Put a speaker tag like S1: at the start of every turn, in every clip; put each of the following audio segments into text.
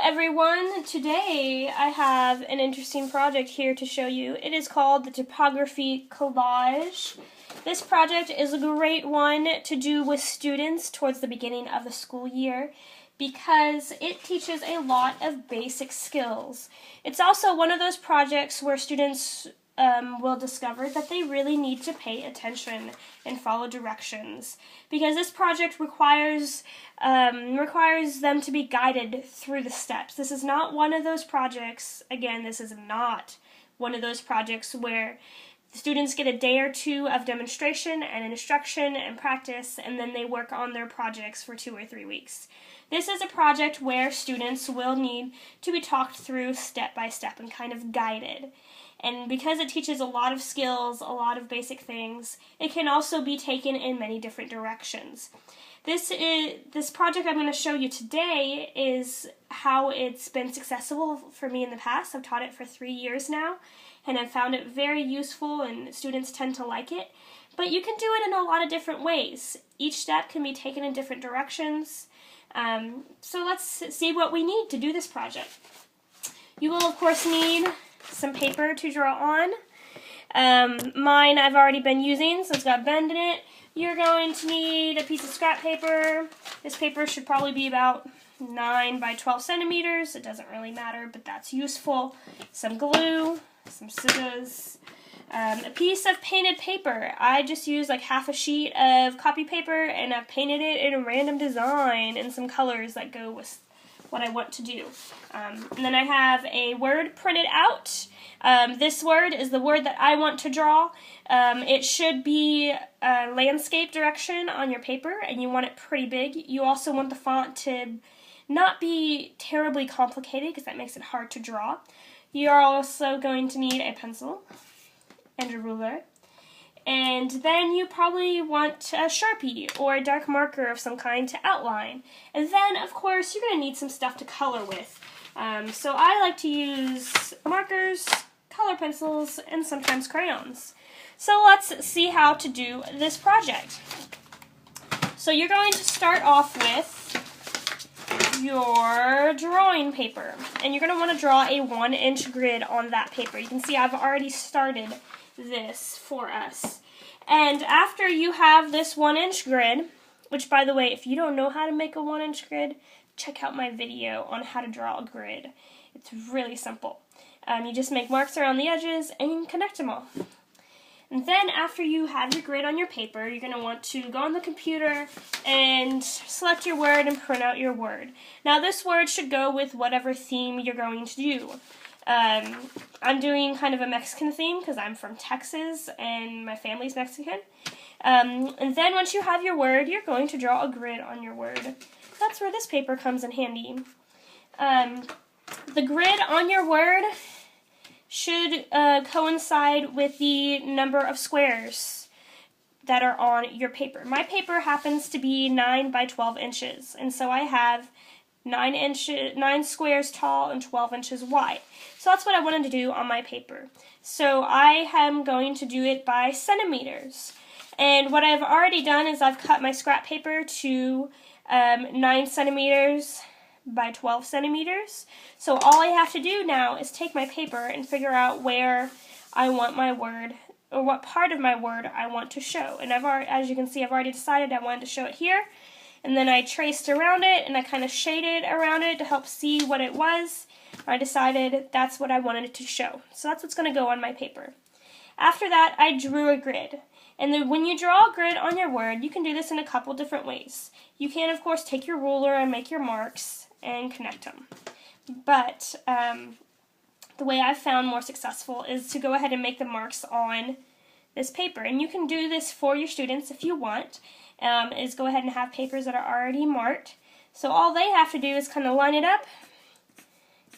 S1: everyone, today I have an interesting project here to show you. It is called the Typography Collage. This project is a great one to do with students towards the beginning of the school year because it teaches a lot of basic skills. It's also one of those projects where students will discover that they really need to pay attention and follow directions, because this project requires them to be guided through the steps. This is not one of those projects, again, this is not one of those projects where the students get a day or two of demonstration and instruction and practice, and then they work on their projects for 2 or 3 weeks. This is a project where students will need to be talked through step by step and kind of guided. And because it teaches a lot of skills, a lot of basic things, it can also be taken in many different directions. This project I'm going to show you today is how it's been successful for me in the past. I've taught it for 3 years now, and I've found it very useful, and students tend to like it. But you can do it in a lot of different ways. Each step can be taken in different directions. So let's see what we need to do this project. You will, of course, need some paper to draw on. Mine I've already been using, so it's got a bend in it. You're going to need a piece of scrap paper. This paper should probably be about 9 by 12 centimeters. It doesn't really matter, but that's useful. Some glue, some scissors, a piece of painted paper. I just used like half a sheet of copy paper, and I've painted it in a random design and some colors that go with what I want to do. And then I have a word printed out. This word is the word that I want to draw. It should be a landscape direction on your paper, and you want it pretty big. You also want the font to not be terribly complicated, because that makes it hard to draw. You are also going to need a pencil and a ruler. And then you probably want a Sharpie or a dark marker of some kind to outline. And then, of course, you're going to need some stuff to color with. So I like to use markers, color pencils, and sometimes crayons. So let's see how to do this project. So you're going to start off with your drawing paper. And you're going to want to draw a 1-inch grid on that paper. You can see I've already started this for us. And after you have this 1-inch grid, which, by the way, if you don't know how to make a 1-inch grid, check out my video on how to draw a grid. It's really simple. You just make marks around the edges and you can connect them all. And then after you have your grid on your paper, you're going to want to go on the computer and select your word and print out your word. Now this word should go with whatever theme you're going to do. I'm doing kind of a Mexican theme because I'm from Texas and my family's Mexican. And then once you have your word, you're going to draw a grid on your word. That's where this paper comes in handy. The grid on your word should coincide with the number of squares that are on your paper. My paper happens to be 9 by 12 inches, and so I have 9 squares tall and 12 inches wide. So that's what I wanted to do on my paper. So I am going to do it by centimeters. And what I've already done is I've cut my scrap paper to 9 centimeters by 12 centimeters. So all I have to do now is take my paper and figure out where I want my word, or what part of my word I want to show. And as you can see, I've already decided I wanted to show it here. And then I traced around it, and I kind of shaded around it to help see what it was. I decided that's what I wanted it to show. So that's what's going to go on my paper. After that, I drew a grid. And then when you draw a grid on your word, you can do this in a couple different ways. You can, of course, take your ruler and make your marks and connect them. But the way I've found more successful is to go ahead and make the marks on this paper. And you can do this for your students if you want. Is go ahead and have papers that are already marked. So all they have to do is kind of line it up,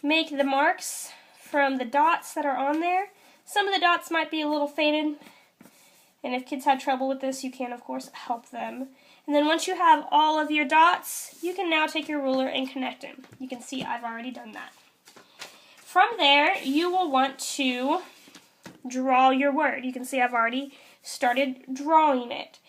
S1: make the marks from the dots that are on there. Some of the dots might be a little faded, and if kids have trouble with this, you can, of course, help them. And then once you have all of your dots, you can now take your ruler and connect them. You can see I've already done that. From there, you will want to draw your word. You can see I've already started drawing it.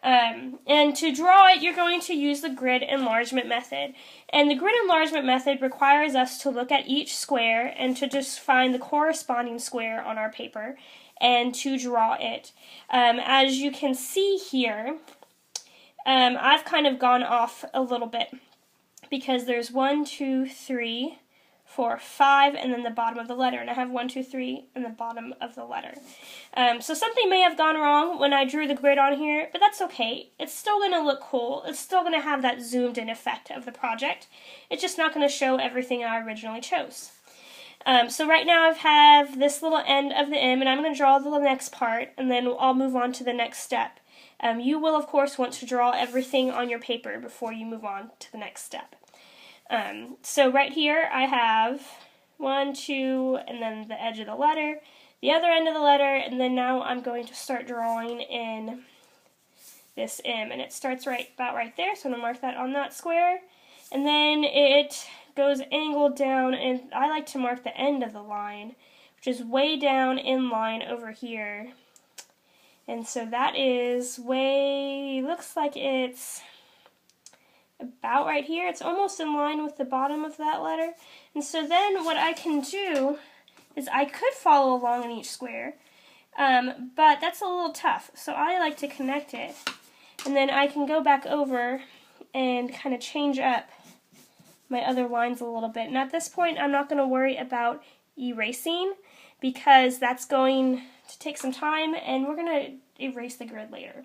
S1: And to draw it, you're going to use the grid enlargement method. And the grid enlargement method requires us to look at each square and to just find the corresponding square on our paper and to draw it. As you can see here, I've kind of gone off a little bit because there's 1, 2, 3, 4, 5, and then the bottom of the letter, and I have 1, 2, 3 in the bottom of the letter. So something may have gone wrong when I drew the grid on here, but that's okay. It's still going to look cool. It's still going to have that zoomed in effect of the project. It's just not going to show everything I originally chose. So right now I have this little end of the M, and I'm going to draw the next part, and then I'll move on to the next step. You will, of course, want to draw everything on your paper before you move on to the next step. So right here I have 1, 2, and then the edge of the letter, the other end of the letter, and then now I'm going to start drawing in this M, and it starts about right there, so I'm going to mark that on that square, and then it goes angled down, and I like to mark the end of the line, which is way down in line over here. And so that is looks like it's about right here. It's almost in line with the bottom of that letter. And so then what I can do is I could follow along in each square, but that's a little tough. So I like to connect it, and then I can go back over and kind of change up my other lines a little bit. And at this point, I'm not going to worry about erasing because that's going to take some time, and we're going to erase the grid later.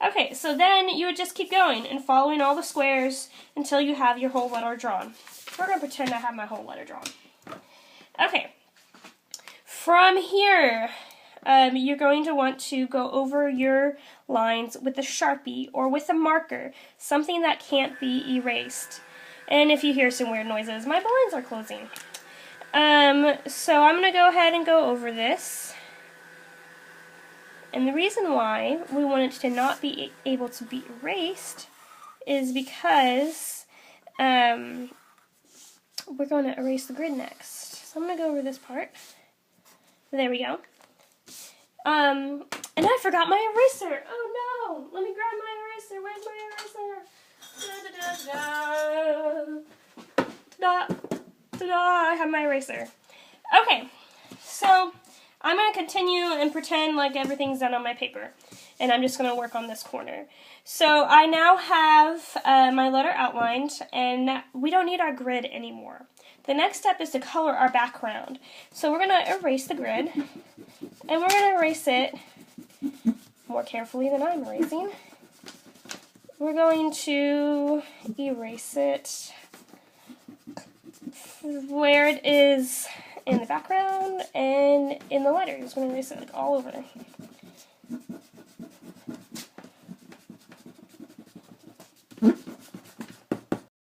S1: Okay, so then you would just keep going and following all the squares until you have your whole letter drawn. We're going to pretend I have my whole letter drawn. Okay, from here, you're going to want to go over your lines with a Sharpie or with a marker, something that can't be erased. And if you hear some weird noises, my blinds are closing. So I'm going to go ahead and go over this. And the reason why we want it to not be able to be erased is because we're going to erase the grid next. So I'm going to go over this part. There we go. And I forgot my eraser. Oh no! Let me grab my eraser. Where's my eraser? Da, da, da, da. Ta-da! Ta-da! I have my eraser. Okay, so I'm going to continue and pretend like everything's done on my paper. And I'm just going to work on this corner. So I now have my letter outlined, and we don't need our grid anymore. The next step is to color our background. So we're going to erase the grid, and we're going to erase it more carefully than I'm erasing. We're going to erase it where it is in the background and in the letters. We're going to erase it like all over.